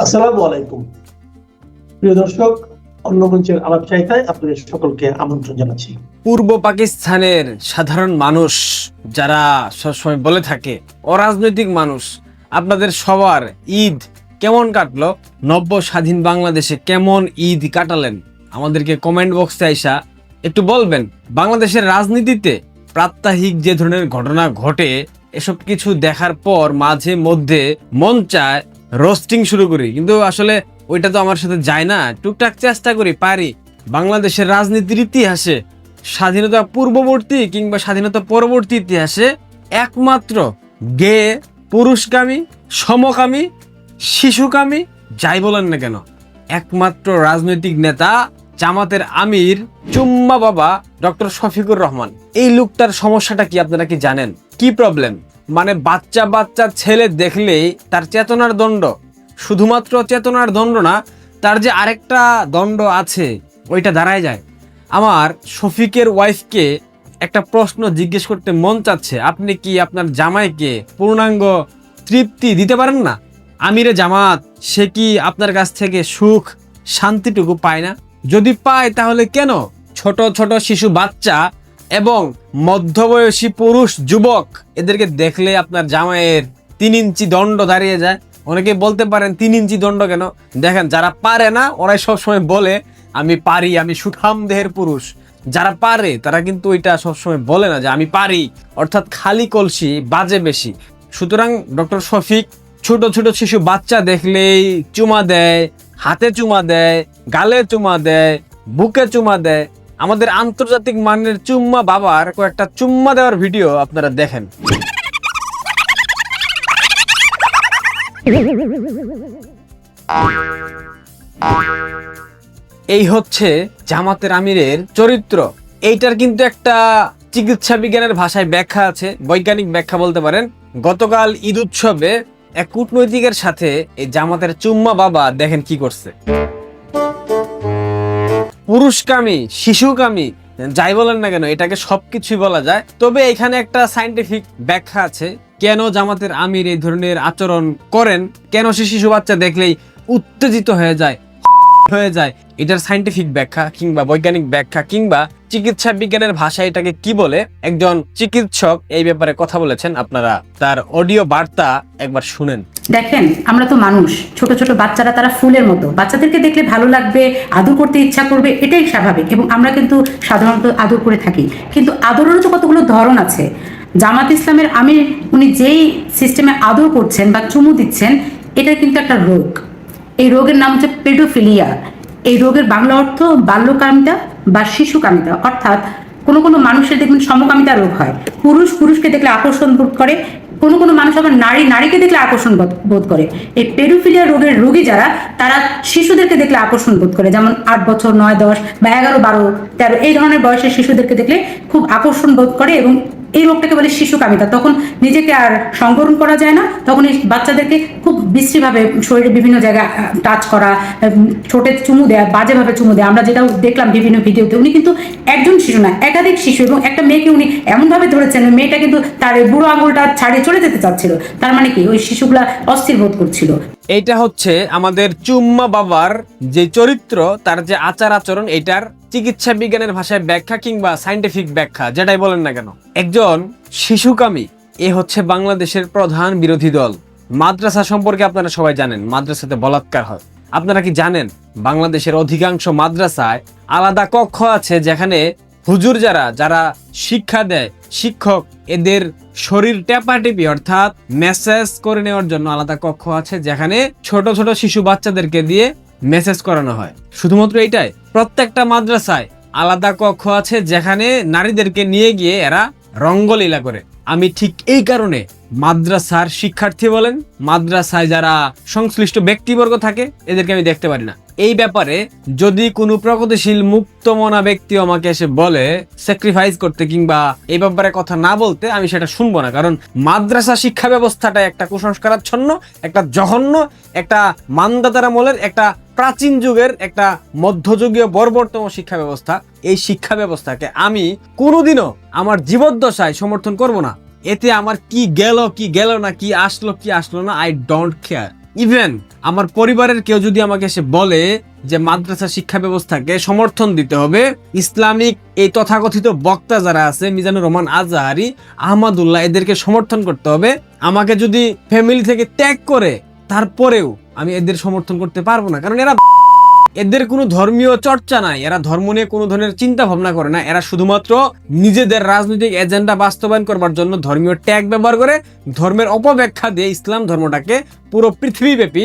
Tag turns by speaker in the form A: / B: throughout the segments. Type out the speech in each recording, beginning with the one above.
A: আসসালামু আলাইকুম প্রিয় দর্শক, অন্য মঞ্চের আলাপ চাইতায় আপনাদের সকলকে আমন্ত্রণ জানাচ্ছি।
B: পূর্ব পাকিস্তানের সাধারণ মানুষ যারা সবসময় বলে থাকে অরাজনৈতিক মানুষ, আপনাদের সবার ঈদ কেমন কাটলো, নব্য স্বাধীন বাংলাদেশে কেমন ঈদ কাটালেন, আমাদেরকে কমেন্ট বক্সে আইসা একটু বলবেন। বাংলাদেশের রাজনীতিতে প্রাত্যহিক যে ধরনের ঘটনা ঘটে, এসব কিছু দেখার পর মাঝে মধ্যে মন চায় রোস্টিং শুরু করি, কিন্তু আসলে ওইটা তো আমার সাথে যায় না। টুকটাক চেষ্টা করি, পারি। বাংলাদেশের রাজনীতির ইতিহাসে স্বাধীনতা পূর্ববর্তী কিংবা স্বাধীনতা পরবর্তী ইতিহাসে একমাত্র গে, পুরুষকামী, সমকামী, শিশুকামী, যাই বলেন না কেন, একমাত্র রাজনৈতিক নেতা জামাতের আমির চুম্মা বাবা ডক্টর শফিকুর রহমান। এই লোকটার সমস্যাটা কি আপনারা কি জানেন? কি প্রবলেম? মানে বাচ্চা বাচ্চা ছেলে দেখলেই তার চেতনার দণ্ড, শুধুমাত্র চেতনার দণ্ড না, তার যে আরেকটা দণ্ড আছে ওইটা দাঁড়ায় যায়। আমার শফিকের ওয়াইফকে একটা প্রশ্ন জিজ্ঞেস করতে মন চাচ্ছে, আপনি কি আপনার জামাইকে পূর্ণাঙ্গ তৃপ্তি দিতে পারেন না? আমিরে জামাত সে কি আপনার কাছ থেকে সুখ শান্তিটুকু পায় না? যদি পায় তাহলে কেন ছোট ছোট শিশু বাচ্চা এবং মধ্যবয়সী পুরুষ যুবক এদেরকে দেখলে আপনার জামাইয়ের 3 ইঞ্চি দণ্ড দাঁড়িয়ে যায়? অনেকে বলতে পারেন 3 ইঞ্চি দণ্ড কেন? দেখেন, যারা পারে না ওরাই সবসময় বলে আমি পারি, আমি সুঠাম দেহের পুরুষ। যারা পারে তারা কিন্তু ওইটা সবসময় বলে না যে আমি পারি, অর্থাৎ খালি কলসি বাজে বেশি। সুতরাং ডক্টর শফিক ছোট ছোট শিশু বাচ্চা দেখলেই চুমা দেয়, হাতে চুমা দেয়, গালে চুমা দেয়, বুকে চুমা দেয়। আমাদের আন্তর্জাতিক মানের চুম্মা বাবার কয়েকটা চুম্মা দেওয়ার ভিডিও আপনারা দেখেন। এই হচ্ছে জামাতের আমিরের চরিত্র। এইটার কিন্তু একটা চিকিৎসা বিজ্ঞানের ভাষায় ব্যাখ্যা আছে, বৈজ্ঞানিক ব্যাখ্যা বলতে পারেন। গতকাল ঈদ উৎসবে এক কূটনৈতিকের সাথে এই জামাতের চুম্মা বাবা দেখেন কি করছে। পুরুষকামী, শিশুকামী, যাই বলেন না কেন, এটাকে সবকিছুই বলা যায়। তবে এখানে একটা সায়েন্টিফিক ব্যাখ্যা আছে কেন জামাতের আমির এই ধরনের আচরণ করেন, কেন সে শিশু বাচ্চা দেখলেই উত্তেজিত হয়ে যায়। এটার সায়েন্টিফিক ব্যাখ্যা কিংবা বৈজ্ঞানিক ব্যাখ্যা কিংবা চিকিৎসা বিজ্ঞানের ভাষায় এটাকে কি বলে, একজন চিকিৎসক এই ব্যাপারে কথা বলেছেন। আপনারা তার অডিও বার্তা একবার শুনেন।
C: দেখেন, আমরা তো মানুষ, ছোট ছোট বাচ্চারা তারা ফুলের মতো, বাচ্চাদেরকে দেখলে ভালো লাগবে, আদর করতে ইচ্ছা করবে, এটাই স্বাভাবিক এবং আমরা কিন্তু সাধারণত আদর করে থাকি। কিন্তু আদরেরও তো কতগুলো ধরন আছে। জামাত ইসলামের আমির উনি যেই সিস্টেমে আদর করছেন বা চুমু দিচ্ছেন, এটা কিন্তু একটা রোগ। এই রোগের নাম হচ্ছে পেডোফিলিয়া। এই রোগের বাংলা অর্থ বাল্যকামিতা বা শিশুকামিতা, অর্থাৎ কোনো কোনো মানুষের দেখবেন সমকামিতা রোগ হয়, পুরুষ পুরুষকে দেখলে আকর্ষণ বোধ করে, কোনো কোনো মানুষ আবার নারী নারীকে দেখলে আকর্ষণ বোধ করে। এই পেডোফিলিয়া রোগের রোগী যারা, তারা শিশুদেরকে দেখলে আকর্ষণ বোধ করে, যেমন 8 বছর, 9, 10 বা 11, 12, 13 এই ধরনের বয়সের শিশুদেরকে দেখলে খুব আকর্ষণ বোধ করে এবং এই রোগটাকে বলে শিশুকামিতা। তখন নিজেকে আর সংবরণ করা যায় না, তখন এই বাচ্চাদেরকে খুব বিশ্রীভাবে শরীরে বিভিন্ন জায়গায় টাচ করা, ছোটে চুমু দেয়া, বাজেভাবে চুমু দেয়া। আমরা যেটা দেখলাম বিভিন্ন ভিডিওতে, উনি কিন্তু একজন শিশু না, একাধিক শিশু এবং একটা মেয়েকে উনি এমনভাবে ধরেছেন, ওই মেয়েটা কিন্তু তার বুড়ো আঙুলটা ছাড়িয়ে চলে যেতে চাচ্ছিল। তার মানে কি, ওই শিশুগুলা অস্থির বোধ করছিল।
B: এইটা হচ্ছে আমাদের চুম্মা বাবার যে চরিত্র, তার যে আচার আচরণ, এটার চিকিৎসা বিজ্ঞানের ভাষায় ব্যাখ্যা কিংবা সায়েন্টিফিক ব্যাখ্যা, যেটাই বলেন না কেন। একজন শিশুকামী, এ হচ্ছে বাংলাদেশের প্রধান বিরোধী দল। মাদ্রাসা সম্পর্কে আপনারা সবাই জানেন, মাদ্রাসাতে বলাৎকার হয়। আপনারা কি জানেন বাংলাদেশের অধিকাংশ মাদ্রাসায় আলাদা কক্ষ আছে, যেখানে হুজুর যারা যারা শিক্ষা দেয়, শিক্ষক, এদের শরীর টেপাটেপি অর্থাৎ মেসেজ করে নেওয়ার জন্য আলাদা কক্ষ আছে, যেখানে ছোট ছোট শিশু বাচ্চাদেরকে দিয়ে মেসেজ করানো হয়। শুধুমাত্র এইটাই, প্রত্যেকটা মাদ্রাসায় আলাদা কক্ষ আছে, যেখানে নারীদেরকে নিয়ে গিয়ে এরা রঙ্গলীলা করে। আমি ঠিক এই কারণে মাদ্রাসার শিক্ষার্থী বলেন, মাদ্রাসায় যারা সংশ্লিষ্ট ব্যক্তিবর্গ থাকে, এদেরকে আমি দেখতে পারি না। এই ব্যাপারে যদি কোনো প্রগতিশীল মুক্তমনা ব্যক্তি আমাকে এসে বলে স্যাক্রিফাইস করতে কিংবা এই ব্যাপারে কথা না বলতে, আমি সেটা শুনবো না। কারণ মাদ্রাসা শিক্ষা ব্যবস্থাটা একটা কুসংস্কারাচ্ছন্ন, একটা জঘন্য, একটা মান্দাতার আমলের, একটা প্রাচীন যুগের, একটা মধ্যযুগীয় বর্বরতম শিক্ষা ব্যবস্থা। এই শিক্ষা ব্যবস্থাকে আমি কোনোদিনও আমার জীবদ্দশায় সমর্থন করব না। এতে আমার কি গেল না, কি আসলো না, আই ডোন্ট কেয়ার। ইভেন আমার পরিবারের কেউ যদি আমাকে এসে বলে যে মাদ্রাসা শিক্ষা ব্যবস্থাকে সমর্থন দিতে হবে, ইসলামিক এই তথাকথিত বক্তা যারা আছে মিজানুর রহমান আজহারি, আহমদুল্লাহ, এদেরকে সমর্থন করতে হবে, আমাকে যদি ফ্যামিলি থেকে ত্যাগ করে তারপরেও আমি এদের সমর্থন করতে পারবো না। কারণ এদের কোনো ধর্মীয় চর্চা নাই, এরা ধর্ম নিয়ে কোনো ধরনের চিন্তা ভাবনা করে না। এরা শুধুমাত্র নিজেদের রাজনৈতিক এজেন্ডা বাস্তবায়ন করবার জন্য ধর্মীয় ট্যাগ ব্যবহার করে ধর্মের অপব্যাখ্যা দিয়ে ইসলাম ধর্মটাকে পুরো পৃথিবীব্যাপী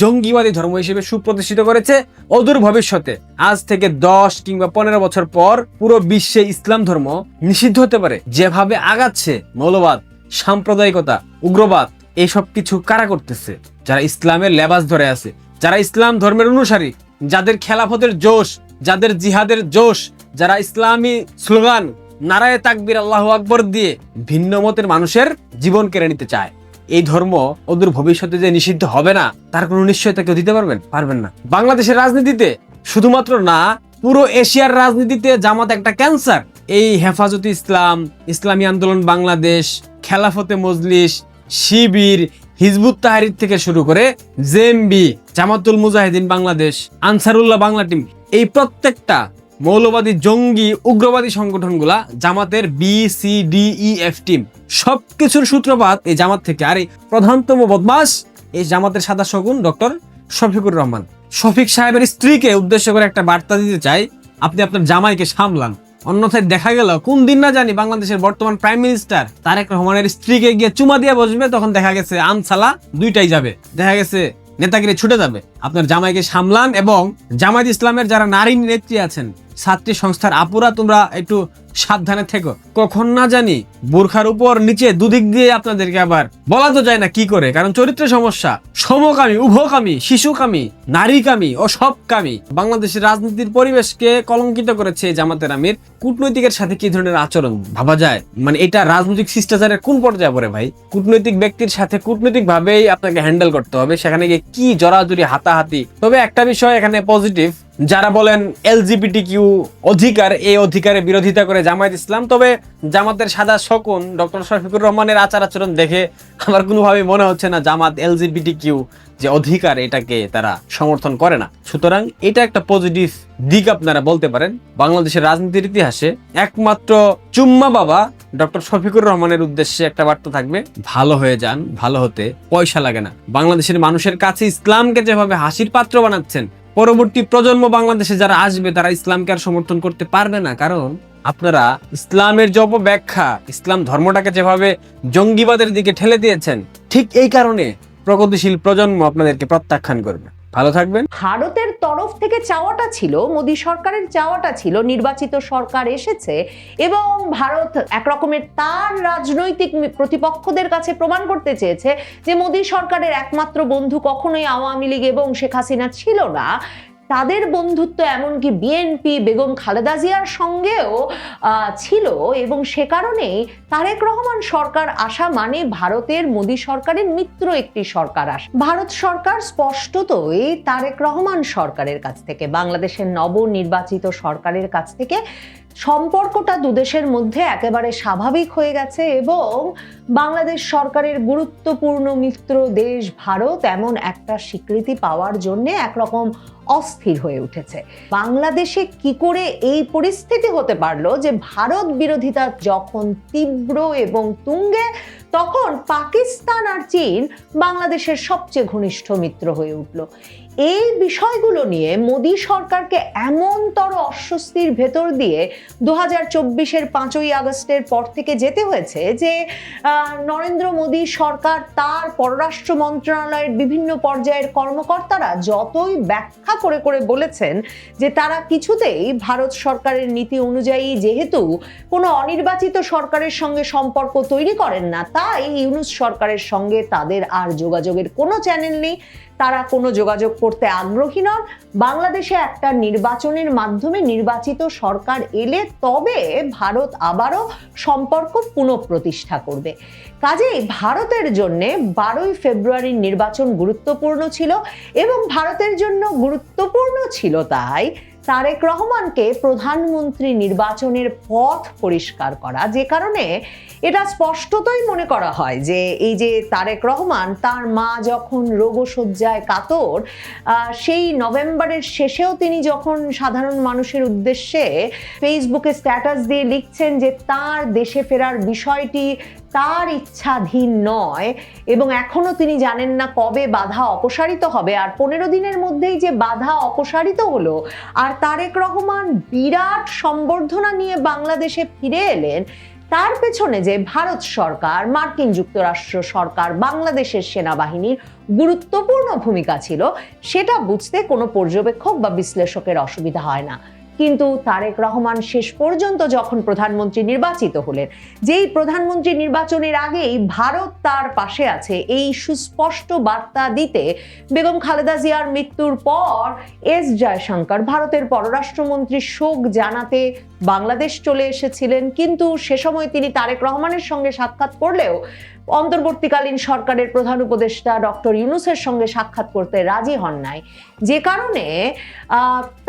B: জঙ্গিবাদী ধর্ম হিসেবে সুপ্রতিষ্ঠিত করেছে। অদূর ভবিষ্যতে আজ থেকে 10 কিংবা 15 বছর পর পুরো বিশ্বে ইসলাম ধর্ম নিষিদ্ধ হতে পারে। যেভাবে আগাচ্ছে মৌলবাদ, সাম্প্রদায়িকতা, উগ্রবাদ, এইসব কিছু কারা করতেছে? যারা ইসলামের লেবাস ধরে আছে, যারা ইসলাম ধর্মের অনুসারী, যাদের খেলাফতের জোশ, যাদের জিহাদের জোশ, যারা ইসলামী স্লোগান নারায়ে তাকবীর আল্লাহু আকবার দিয়ে ভিন্ন মতের মানুষের জীবন কেড়ে নিতে চায়। এই ধর্ম অদূর ভবিষ্যতে যে নিষিদ্ধ হবে না তার কোনো নিশ্চয়তা কেউ দিতে পারবেন না। বাংলাদেশের রাজনীতিতে শুধুমাত্র না, পুরো এশিয়ার রাজনীতিতে জামাত একটা ক্যান্সার। এই হেফাজতে ইসলাম, ইসলামী আন্দোলন বাংলাদেশ, খেলাফতে মজলিস, শিবির, হিজবুত তাহরির থেকে শুরু করে জেএমবি, জামাতুল মুজাহিদিন বাংলাদেশ, আনসারুল্লাহ বাংলা টিম, এই প্রত্যেকটা মৌলবাদী জঙ্গি উগ্রবাদী সংগঠনগুলা জামাতের BCDEF টিম, সবকিছুর সূত্রপাত এই জামাত থেকে। আর এই প্রধানতম বদমাস এই জামাতের সাদা শগুন ডক্টর শফিকুর রহমান। শফিক সাহেবের স্ত্রীকে উদ্দেশ্য করে একটা বার্তা দিতে চাই, আপনি আপনার জামাইকে সামলান। অন্যথায় দেখা গেল কোন দিন না জানি বাংলাদেশের বর্তমান প্রাইম মিনিস্টার তারেক রহমানের স্ত্রীকে গিয়ে চুমা দিয়ে বসবে, তখন দেখা গেছে আনসালা দুইটাই যাবে, দেখা গেছে নেতাগিরি ছুটে যাবে। আপনার জামাইকে সামলান। এবং জামায়াত ইসলামের যারা নারী নেত্রী আছেন, ছাত্রী সংস্থার আপুরা, তোমরা একটু সাবধানে থেকো। কখন না জানি বোরখার উপর নিচে দুদিক দিয়ে আপনাদেরকে আবার বলা তো যায় না কি করে, কারণ চরিত্রের সমস্যা। সমকামী, উভকামী, শিশুকামী, নারীকামী ও সবকামী বাংলাদেশের রাজনীতির পরিবেশকে কলঙ্কিত করেছে জামাতের আমির। কূটনৈতিকের সাথে কি ধরনের আচরণ ভাবা যায়? মানে এটা রাজনৈতিক শিষ্টাচারের কোন পর্যায়ে পড়ে ভাই? কূটনৈতিক ব্যক্তির সাথে কূটনৈতিক ভাবেই আপনাকে হ্যান্ডেল করতে হবে, সেখানে গিয়ে কি জড়াজড়ি, হাতাহাতি। তবে একটা বিষয় এখানে পজিটিভ, যারা বলেন LGBTQ অধিকার, এই অধিকারের বিরোধিতা করে জামায়াত ইসলাম, তবে জামাতের সাদা শকুন ডক্টর শফিকুর রহমানের আচার আচরণ দেখে আমার কোনোভাবে মনে হচ্ছে না জামাত LGBTQ যে অধিকার এটাকে তারা সমর্থন করে না। সুতরাং এটা একটা পজিটিভ দিক আপনারা বলতে পারেন। বাংলাদেশের রাজনীতির ইতিহাসে একমাত্র চুম্মা বাবা ডক্টর শফিকুর রহমানের উদ্দেশ্যে একটা বার্তা থাকবে, ভালো হয়ে যান, ভালো হতে পয়সা লাগে না। বাংলাদেশের মানুষের কাছে ইসলামকে যেভাবে হাসির পাত্র বানাচ্ছেন, পরবর্তী প্রজন্ম বাংলাদেশে যারা আসবে তারা ইসলামকে আর সমর্থন করতে পারবে না। কারণ আপনারা ইসলামের যে অপব্যাখ্যা, ইসলাম ধর্মটাকে যেভাবে জঙ্গিবাদের দিকে ঠেলে দিয়েছেন, ঠিক এই কারণে প্রগতিশীল প্রজন্ম আপনাদেরকে প্রত্যাখ্যান করবে। ভালো থাকবেন।
D: ভারতের তরফ থেকে চাওয়াটা ছিল, মোদী সরকারের চাওয়াটা ছিল, নির্বাচিত সরকার এসেছে এবং ভারত একরকমের তার রাজনৈতিক প্রতিপক্ষদের কাছে প্রমাণ করতে চেয়েছে যে মোদী সরকারের একমাত্র বন্ধু কখনোই আওয়ামী লীগ এবং শেখ হাসিনা ছিল না। তাদের বন্ধুত্ব এমনকি বিএনপি বেগম খালেদা জিয়ার সঙ্গেও ছিল এবং সে কারণেই তারেক রহমান সরকার আসা মানে ভারতের মোদী সরকারের মিত্র একটি সরকার আসা। ভারত সরকার স্পষ্টতই তারেক রহমান সরকারের কাছ থেকে, বাংলাদেশের নবনির্বাচিত সরকারের কাছ থেকে সম্পর্কটা দুদেশের মধ্যে একেবারে স্বাভাবিক হয়ে গেছে এবং বাংলাদেশ সরকারের গুরুত্বপূর্ণ মিত্র দেশ ভারত এমন একটা স্বীকৃতি পাওয়ার জন্য একরকম অস্থির হয়ে উঠেছে। বাংলাদেশে কি করে এই পরিস্থিতি হতে পারলো যে ভারত বিরোধিতা যখন তীব্র এবং তুঙ্গে, তখন পাকিস্তান আর চীন বাংলাদেশের সবচেয়ে ঘনিষ্ঠ মিত্র হয়ে উঠল। এই বিষয়গুলো নিয়ে মোদী সরকারকে এমনতর অস্বস্তির ভেতর দিয়ে 2024-এর 5ই আগস্টের পর থেকে যেতে হয়েছে যে নরেন্দ্র মোদী সরকার তার পররাষ্ট্র মন্ত্রণালয়ের বিভিন্ন পর্যায়ের কর্মকর্তারা যতই ব্যাখ্যা করে করে বলেছেন যে তারা কিছুতেই ভারত সরকারের নীতি অনুযায়ী যেহেতু কোনো অনির্বাচিত সরকারের সঙ্গে সম্পর্ক তৈরি করেন না, তাই ইউনূস সরকারের সঙ্গে তাদের আর যোগাযোগের কোনো চ্যানেল নেই, তারা কোনো যোগাযোগ করতে আগ্রহী নন। বাংলাদেশে একটা নির্বাচনের মাধ্যমে নির্বাচিত সরকার এলে তবে ভারত আবারও সম্পর্ক পুনঃপ্রতিষ্ঠা করবে। কাজেই ভারতের জন্য 12ই ফেব্রুয়ারির নির্বাচন গুরুত্বপূর্ণ ছিল এবং ভারতের জন্য গুরুত্বপূর্ণ ছিল তাই তারেক রহমানকে প্রধানমন্ত্রী নির্বাচনের পথ পরিষ্কার করা, যে কারণে এটা স্পষ্টতই মনে করা হয় যে এই যে তারেক রহমান তার মা যখন রোগশয্যায় কাতর, সেই নভেম্বরের শেষেও তিনি যখন সাধারণ মানুষের উদ্দেশ্যে ফেসবুকে স্ট্যাটাস দিয়ে লিখছেন যে তার দেশে ফেরার বিষয়টি তার ইচ্ছাধীন নয় এবং এখনো তিনি জানেন না কবে বাধা অপসারিত হবে, আর 15 দিনের মধ্যেই যে বাধা অপসারিত হলো আর তারেক রহমান বিরাট সম্বর্ধনা নিয়ে বাংলাদেশে ফিরে এলেন, তার পেছনে যে ভারত সরকার, মার্কিন যুক্তরাষ্ট্র সরকার, বাংলাদেশের সেনাবাহিনীর গুরুত্বপূর্ণ ভূমিকা ছিল, সেটা বুঝতে কোনো পর্যবেক্ষক বা বিশ্লেষকের অসুবিধা হয় না। কিন্তু তারেক রহমান শেষ পর্যন্ত যখন প্রধানমন্ত্রী নির্বাচিত হলেন, যেই প্রধানমন্ত্রী নির্বাচনের আগেই ভারত তার পাশে আছে এই সুস্পষ্ট বার্তা দিতে বেগম খালেদা জিয়ার মৃত্যুর পর এস জয়শঙ্কর ভারতের পররাষ্ট্রমন্ত্রী শোক জানাতে বাংলাদেশ চলে এসেছিলেন, কিন্তু সে সময় তিনি তারেক রহমানের সঙ্গে সাক্ষাৎ করলেও অন্তর্বর্তীকালীন সরকারের প্রধান উপদেষ্টা ডক্টর ইউনূসের সঙ্গে সাক্ষাৎ করতে রাজি হন নাই, যে কারণে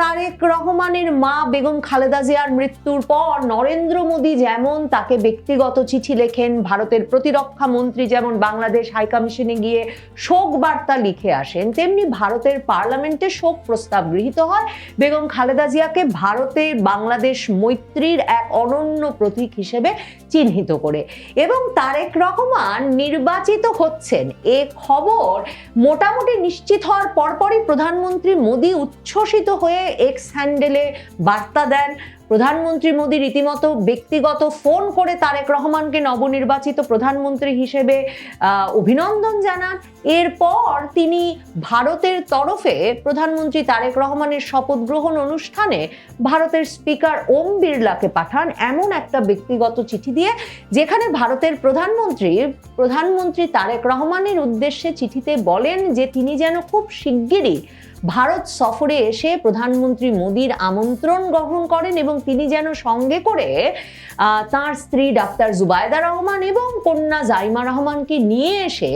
D: তারেক রহমানের মা বেগম খালেদা জিয়ার মৃত্যুর পর নরেন্দ্র মোদী যেমন তাকে ব্যক্তিগত চিঠি লেখেন, ভারতের প্রতিরক্ষা মন্ত্রী যেমন বাংলাদেশ হাইকমিশনে গিয়ে শোক বার্তা লিখে আসেন, তেমনি ভারতের পার্লামেন্টে শোক প্রস্তাব গৃহীত হয় বেগম খালেদা জিয়াকে ভারতে বাংলাদেশ মৈত্রীর এক অনন্য প্রতীক হিসেবে চিহ্নিত করে। এবং তারেক রহমান নির্বাচিত হচ্ছেন এ খবর মোটামুটি নিশ্চিত হওয়ার পরপরই প্রধানমন্ত্রী মোদী উচ্ছ্বসিত হয়ে এক্স হ্যান্ডেলে বার্তা দেন। প্রধানমন্ত্রী মোদী রীতিমতো ব্যক্তিগত ফোন করে তারেক রহমানকে নবনির্বাচিত প্রধানমন্ত্রী হিসেবে অভিনন্দন জানান। এরপর তিনি ভারতের তরফে প্রধানমন্ত্রী তারেক রহমানের শপথ গ্রহণ অনুষ্ঠানে ভারতের স্পিকার ওম বিড়লাকে পাঠান এমন একটা ব্যক্তিগত চিঠি দিয়ে, যেখানে ভারতের প্রধানমন্ত্রী তারেক রহমানের উদ্দেশ্যে চিঠিতে বলেন যে তিনি যেন খুব শিগগিরই ভারত সফরে এসে প্রধানমন্ত্রী মোদীর আমন্ত্রণ গ্রহণ করেন এবং তিনি যেন সঙ্গে করে তার স্ত্রী ডাক্তার জুবায়দা রহমান এবং কন্যা জাইমা রহমানকে নিয়ে এসে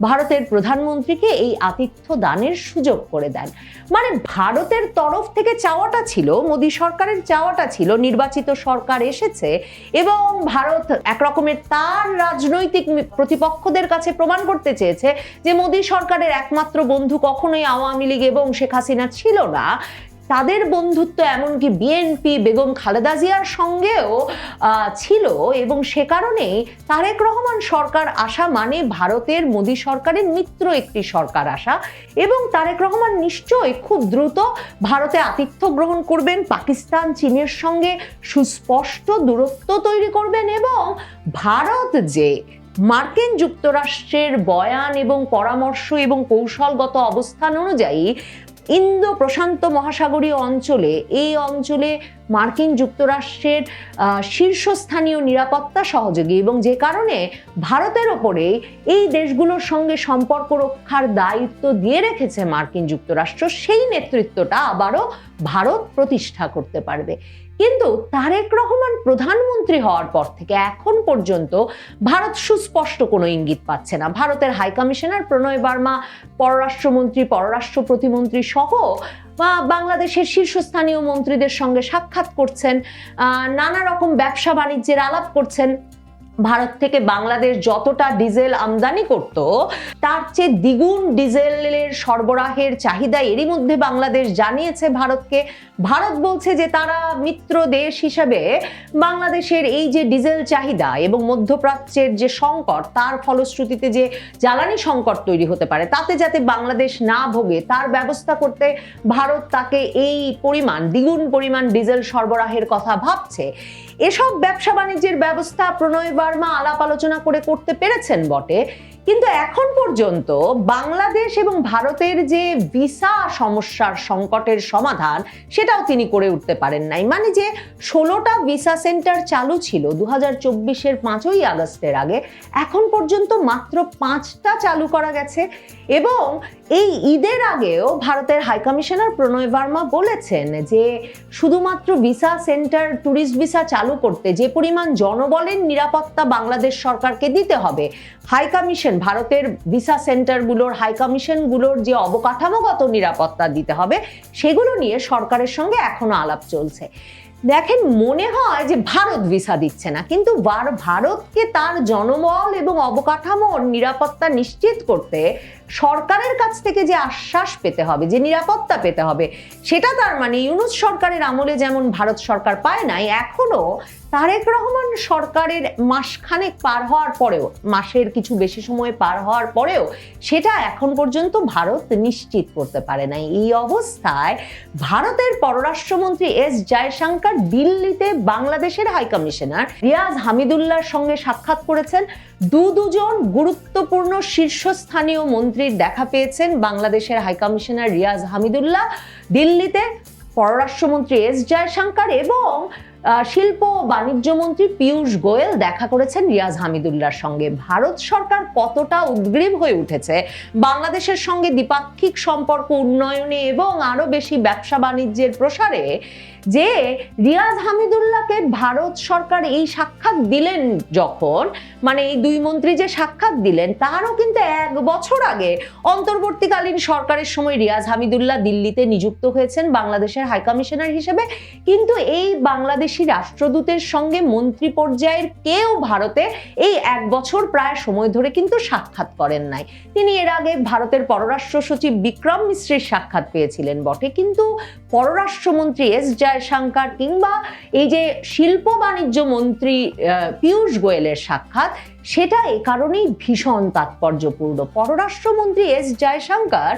D: ভারতের প্রধানমন্ত্রীকে এই আতিথ্য দানের সুযোগ করে দেন। মানে ভারতের তরফ থেকে চাওয়াটা ছিল, মোদী সরকারের চাওয়াটা ছিল, নির্বাচিত সরকার এসেছে এবং ভারত একরকমের তার রাজনৈতিক প্রতিপক্ষদের কাছে প্রমাণ করতে চেয়েছে যে মোদী সরকারের একমাত্র বন্ধু কখনোই আওয়ামী লীগ এবং শেখ হাসিনা ছিল না। তাদের বন্ধুত্ব এমনকি বিএনপি বেগম খালেদা জিয়ার সঙ্গেও ছিল এবং সে কারণে তারেক রহমান সরকার আসা মানে ভারতের মোদী সরকারের মিত্র একটি সরকার আসা এবং তারেক রহমান নিশ্চয়ই খুব দ্রুত ভারতে আতিথ্য গ্রহণ করবেন, পাকিস্তান চীনের সঙ্গে সুস্পষ্ট দূরত্ব তৈরি করবেন এবং ভারত যে মার্কিন যুক্তরাষ্ট্রের বয়ান এবং পরামর্শ এবং কৌশলগত অবস্থান অনুযায়ী ইন্দো প্রশান্ত মহাসাগরীয় অঞ্চলে, এই অঞ্চলে মার্কিন যুক্তরাষ্ট্রের শীর্ষস্থানীয় নিরাপত্তা সহযোগী এবং যে কারণে ভারতের ওপরে এই দেশগুলোর সঙ্গে সম্পর্ক রক্ষার দায়িত্ব দিয়ে রেখেছে মার্কিন যুক্তরাষ্ট্র, সেই নেতৃত্বটা আবারও ভারত প্রতিষ্ঠা করতে পারবে। কিন্তু তারেক রহমান প্রধানমন্ত্রী হওয়ার পর থেকে এখন পর্যন্ত ভারত সুস্পষ্ট কোনো ইঙ্গিত পাচ্ছে না। ভারতের হাইকমিশনার প্রণয় বার্মা পররাষ্ট্রমন্ত্রী, পররাষ্ট্র প্রতিমন্ত্রী সহ বাংলাদেশের শীর্ষস্থানীয় মন্ত্রীদের সঙ্গে সাক্ষাৎ করছেন, নানা রকম ব্যবসা বাণিজ্যের আলাপ করছেন। ভারত থেকে বাংলাদেশ যতটা ডিজেল আমদানি করত তার চেয়ে দ্বিগুণ ডিজেলের সরবরাহের চাহিদা এরই মধ্যে বাংলাদেশ জানিয়েছে ভারতকে। ভারত বলছে যে তারা মিত্র দেশ হিসেবে বাংলাদেশের এই যে ডিজেল চাহিদা এবং মধ্যপ্রাচ্যের যে সংকট, তার ফলশ্রুতিতে যে জ্বালানি সংকট তৈরি হতে পারে, তাতে যাতে বাংলাদেশ না ভোগে তার ব্যবস্থা করতে ভারত তাকে এই পরিমাণ, দ্বিগুণ পরিমাণ ডিজেল সরবরাহের কথা ভাবছে। এসব ব্যবসা বাণিজ্যের ব্যবস্থা প্রণয় বার্মা আলাপ আলোচনা করে করতে পেরেছেন বটে, কিন্তু এখন পর্যন্ত বাংলাদেশ এবং ভারতের যে ভিসা সমস্যার সংকটের সমাধান সেটাও তিনি করে উঠতে পারেন নাই। মানে যে 16টা ভিসা সেন্টার চালু ছিল 2024-এর 5ই আগস্টের আগে, এখন পর্যন্ত মাত্র 5টা চালু করা গেছে এবং এই ঈদের আগেও ভারতের হাইকমিশনার প্রণয় বার্মা বলেছেন যে শুধুমাত্র ভিসা সেন্টার, ট্যুরিস্ট ভিসা চালু করতে যে পরিমাণ জনবলের নিরাপত্তা বাংলাদেশ সরকারকে দিতে হবে, হাইকমিশন, ভারতের ভিসা সেন্টারগুলোর, হাইকমিশনগুলোর যে অবকাঠামোগত নিরাপত্তা দিতে হবে, সেগুলো নিয়ে সরকারের সঙ্গে এখনো আলাপ চলছে। দেখেন, মনে হয় যে ভারত ভিসা দিচ্ছে না, কিন্তু ভারতকে তার জনবল এবং অবকাঠামোর নিরাপত্তা নিশ্চিত করতে সরকারের কাছ থেকে যে আশ্বাস পেতে হবে, যে নিরাপত্তা পেতে হবে, সেটা তার মানে ইউনূস সরকারের আমলে যেমন ভারত সরকার পায় নাই, এখনো তারেক রহমান সরকারের মাসখানেক পার হওয়ার পরেও, মাসের কিছু বেশি সময় পার হওয়ার পরেও সেটা এখন পর্যন্ত ভারত নিশ্চিত করতে পারে নাই। এই অবস্থায় ভারতের পররাষ্ট্রমন্ত্রী এস জয়শঙ্কর দিল্লিতে বাংলাদেশের হাইকমিশনার রিয়াজ হামিদুল্লাহর সঙ্গে সাক্ষাৎ করেছেন। দুজন গুরুত্বপূর্ণ শীর্ষস্থানীয় মন্ত্রীর দেখা পেয়েছেন বাংলাদেশের হাইকমিশনার রিয়াজ হামিদুল্লাহ। দিল্লিতে পররাষ্ট্রমন্ত্রী এস জয়শঙ্কর এবং শিল্প ও বাণিজ্য মন্ত্রী পীযূষ গোয়েল দেখা করেছেন রিয়াজ হামিদুল্লাহর সঙ্গে। ভারত সরকার কতটা উদ্গ্রীব হয়ে উঠেছে বাংলাদেশের সঙ্গে দ্বিপাক্ষিক সম্পর্ক উন্নয়নে এবং আরো বেশি ব্যবসা বাণিজ্যের প্রসারে, যে রিয়াজ হামিদুল্লাহকে ভারত সরকার এই সাক্ষাৎ দিলেন যখন, মানে এই দুই মন্ত্রী যে সাক্ষাৎ দিলেন, তারও কিন্তু 1 বছর আগে অন্তর্বর্তীকালীন সরকারের সময় রিয়াজ হামিদুল্লাহ দিল্লিতে নিযুক্ত হয়েছেন বাংলাদেশের হাইকমিশনার হিসেবে। কিন্তু এই বাংলাদেশি রাষ্ট্রদূতের সঙ্গে মন্ত্রী পর্যায়ের কেউ ভারতে এই 1 বছর প্রায় সময় ধরে কিন্তু সাক্ষাৎ করেন নাই। তিনি এর আগে ভারতের পররাষ্ট্র সচিব বিক্রম মিশ্রের সাক্ষাৎ পেয়েছিলেন বটে, কিন্তু পররাষ্ট্রমন্ত্রী এস জয়শঙ্কর কিংবা এই যে শিল্প বাণিজ্য মন্ত্রী পীযূষ গোয়েলের সাক্ষাৎ, সেটা এ কারণেই ভীষণ তাৎপর্যপূর্ণ। পররাষ্ট্রমন্ত্রী এস জয়শঙ্কর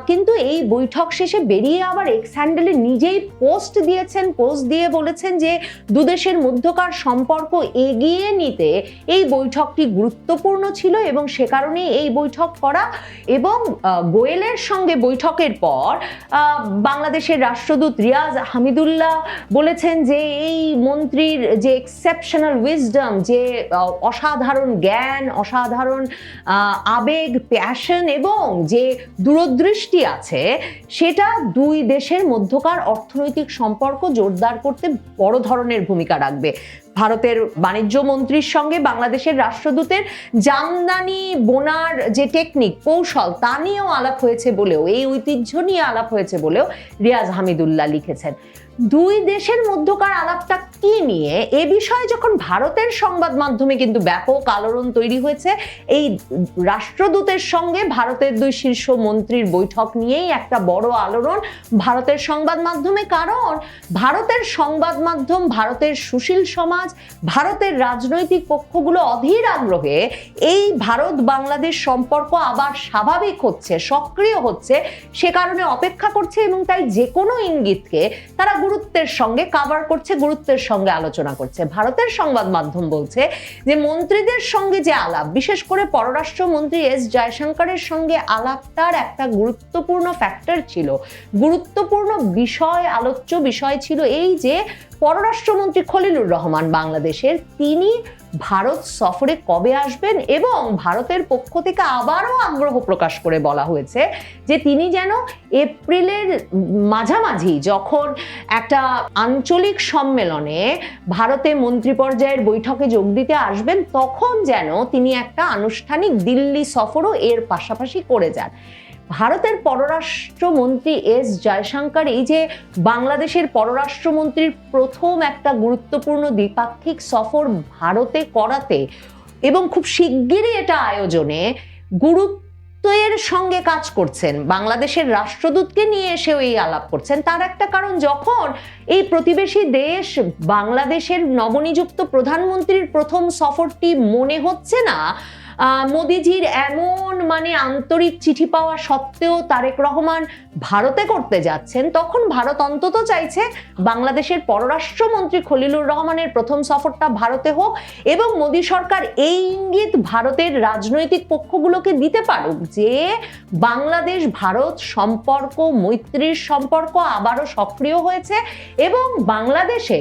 D: কিন্তু এই বৈঠক শেষে বেরিয়ে আবার এক্স হ্যান্ডেলে নিজেই পোস্ট দিয়েছেন। পোস্ট দিয়ে বলেছেন যে দুদেশের মধ্যকার সম্পর্ক এগিয়ে নিতে এই বৈঠকটি গুরুত্বপূর্ণ ছিল এবং সে কারণে এই বৈঠক করা। এবং গোয়েলের সঙ্গে বৈঠকের পর বাংলাদেশের রাষ্ট্রদূত রিয়াজ হামিদুল্লাহ বলেছেন যে এই মন্ত্রীর যে এক্সেপশনাল উইজডম, যে অসাধারণ জ্ঞান, অসাধারণ আবেগ, প্যাশন এবং যে দূরদৃষ্টি আছে, সেটা দুই দেশের মধ্যকার অর্থনৈতিক সম্পর্ক জোরদার করতে বড় ধরনের ভূমিকা রাখবে। ভারতের বাণিজ্য মন্ত্রীর সঙ্গে বাংলাদেশের রাষ্ট্রদূতের জামদানি বোনার যে টেকনিক, কৌশল, তা নিয়েও আলাপ হয়েছে বলেও, এই ঐতিহ্য নিয়ে আলাপ হয়েছে বলেও রিয়াজ হামিদুল্লাহ লিখেছেন। দুই দেশের মধ্যকার আলাপটা কি নিয়ে, এ বিষয়ে যখন ভারতের সংবাদ মাধ্যমে কিন্তু ব্যাপক আলোড়ন তৈরি হয়েছে, এই রাষ্ট্রদূতের সঙ্গে ভারতের দুই শীর্ষ মন্ত্রীর বৈঠক নিয়েই একটা বড় আলোড়ন ভারতের সংবাদ মাধ্যমে। কারণ ভারতের সংবাদ মাধ্যম, ভারতের সুশীল সমাজ, ভারতের রাজনৈতিক পক্ষগুলো অধীর আগ্রহে এই ভারত বাংলাদেশ সম্পর্ক আবার স্বাভাবিক হচ্ছে, সক্রিয় হচ্ছে, সে কারণে অপেক্ষা করছে এবং তাই যে কোনো ইঙ্গিতকে তারা গুরুত্বের সঙ্গে কাভার করছে, গুরুত্বের সঙ্গে আলোচনা করছে। ভারতের সংবাদ মাধ্যম বলছে যে মন্ত্রীদের সঙ্গে যে আলাপ, বিশেষ করে পররাষ্ট্রমন্ত্রী এস জয়শঙ্করের সঙ্গে আলাপটার একটা গুরুত্বপূর্ণ ফ্যাক্টর ছিল, গুরুত্বপূর্ণ বিষয়, আলোচ্য বিষয় ছিল এই যে পররাষ্ট্রমন্ত্রী খলিলুর রহমান বাংলাদেশের, তিনি ভারত সফরে কবে আসবেন এবং ভারতের পক্ষ থেকে আবারও আগ্রহ প্রকাশ করে বলা হয়েছে যে তিনি যেন এপ্রিলের মাঝামাঝি, যখন একটা আঞ্চলিক সম্মেলনে ভারতে মন্ত্রী পর্যায়ের বৈঠকে যোগ দিতে আসবেন, তখন যেন তিনি একটা আনুষ্ঠানিক দিল্লি সফরও এর পাশাপাশি করে যান। ভারতের পররাষ্ট্রমন্ত্রী এস জয়শঙ্কর এই যে বাংলাদেশের পররাষ্ট্রমন্ত্রীর প্রথম একটা গুরুত্বপূর্ণ দ্বিপাক্ষিক সফর ভারতে করাতে এবং খুব শিগগিরই এটা আয়োজনে গুরুত্বের সঙ্গে কাজ করছেন, বাংলাদেশের রাষ্ট্রদূতকে নিয়ে এসেও এই আলাপ করছেন। তার একটা কারণ, যখন এই প্রতিবেশী দেশ বাংলাদেশের নবনিযুক্ত প্রধানমন্ত্রীর প্রথম সফরটি মনে হচ্ছে না মোদিজির এমন আন্তরিক চিঠি পাওয়া সত্ত্বেও তারেক রহমান ভারতে করতে যাচ্ছেন, তখন ভারত অন্তত চাইছে বাংলাদেশের পররাষ্ট্রমন্ত্রী খলিলুর রহমানের প্রথম সফরটা ভারতে হোক এবং মোদি সরকার এই ইঙ্গিত ভারতের রাজনৈতিক পক্ষগুলোকে দিতে পারুক যে বাংলাদেশ ভারত সম্পর্ক, মৈত্রীর সম্পর্ক আবারও সক্রিয় হয়েছে এবং বাংলাদেশে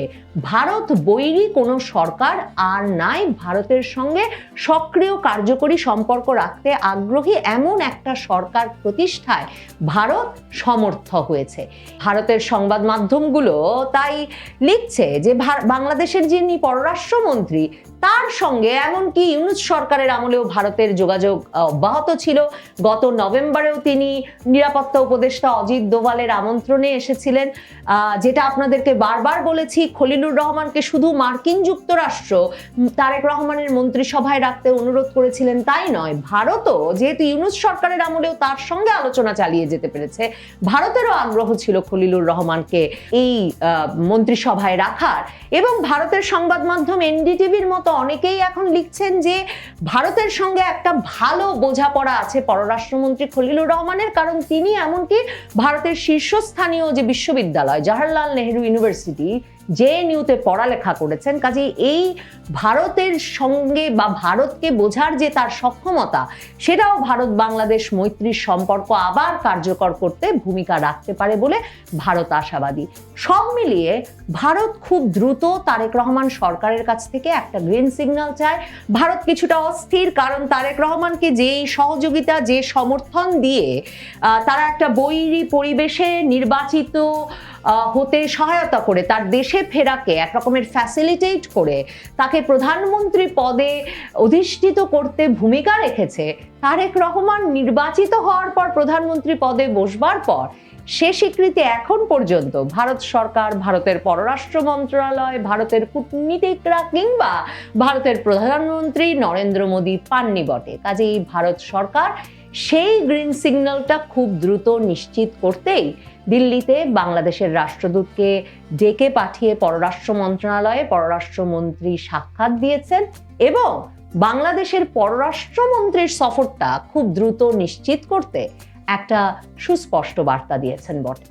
D: ভারত বৈরী কোনো সরকার আর নাই, ভারতের সঙ্গে সক্রিয় কার্য কার্যকরী সম্পর্ক রাখতে আগ্রহী এমন একটা সরকার প্রতিষ্ঠায় ভারত সমর্থ হয়েছে। ভারতের সংবাদ মাধ্যমগুলো তাই লিখছে যে বাংলাদেশের যিনি পররাষ্ট্রমন্ত্রী তার সঙ্গে এমনকি ইউনূস সরকারের আমলেও ভারতের যোগাযোগ অব্যাহত ছিল। গত নভেম্বরেও তিনি নিরাপত্তা উপদেষ্টা অজিত দোভালের আমন্ত্রণে এসেছিলেন। যেটা আপনাদেরকে বারবার বলেছি, খলিলুর রহমানকে শুধু মার্কিন যুক্তরাষ্ট্র তারেক রহমানের মন্ত্রিসভায় রাখতে অনুরোধ করেছিলেন তাই নয়, ভারতও যেহেতু ইউনূস সরকারের আমলেও তার সঙ্গে আলোচনা চালিয়ে যেতে পেরেছে, ভারতেরও আগ্রহ ছিল খলিলুর রহমানকে এই মন্ত্রিসভায় রাখার। এবং ভারতের সংবাদ মাধ্যম এনডিটিভির মতো অনেকেই এখন লিখছেন যে ভারতের সঙ্গে একটা ভালো বোঝাপড়া আছে পররাষ্ট্রমন্ত্রী খলিলুর রহমানের, কারণ তিনি এমনকি ভারতের শীর্ষস্থানীয় যে বিশ্ববিদ্যালয় জওহরলাল নেহেরু ইউনিভার্সিটি জেএনইউতে পড়ালেখা করেছেন। কাজেই এই ভারতের সঙ্গে বা ভারতকে বোঝার যে তার সক্ষমতা, সেটাও ভারত বাংলাদেশ মৈত্রীর সম্পর্ক আবার কার্যকর করতে ভূমিকা রাখতে পারে বলে ভারত আশাবাদী। সব মিলিয়ে ভারত খুব দ্রুত তারেক রহমান সরকারের কাছ থেকে একটা গ্রিন সিগন্যাল চায়। ভারত কিছুটা অস্থির, কারণ তারেক রহমানকে যে সহযোগিতা যে সমর্থন দিয়ে তারা একটা বৈরী পরিবেশে নির্বাচিত হতে সহায়তা করে তার দেশে ফেরাকে এক রকমের ফ্যাসিলিটেট করে তাকে প্রধানমন্ত্রী পদে অধিষ্ঠিত করতে ভূমিকা রেখেছে, তারেক রহমান নির্বাচিত হওয়ার পর প্রধানমন্ত্রী পদে বসবার পর সে স্বীকৃতি এখন পর্যন্ত ভারত সরকার, ভারতের পররাষ্ট্র মন্ত্রণালয়, ভারতের কূটনীতিকরা কিংবা ভারতের প্রধানমন্ত্রী নরেন্দ্র মোদী পাননি বটে। কাজেই ভারত সরকার সেই গ্রিন সিগন্যালটা খুব দ্রুত নিশ্চিত করতেই দিল্লিতে বাংলাদেশের রাষ্ট্রদূতকে ডেকে পাঠিয়ে পররাষ্ট্র মন্ত্রণালয়ে পররাষ্ট্রমন্ত্রী সাক্ষাৎ দিয়েছেন এবং বাংলাদেশের পররাষ্ট্রমন্ত্রীর সফরটা খুব দ্রুত নিশ্চিত করতে একটা সুস্পষ্ট বার্তা দিয়েছেন বটে।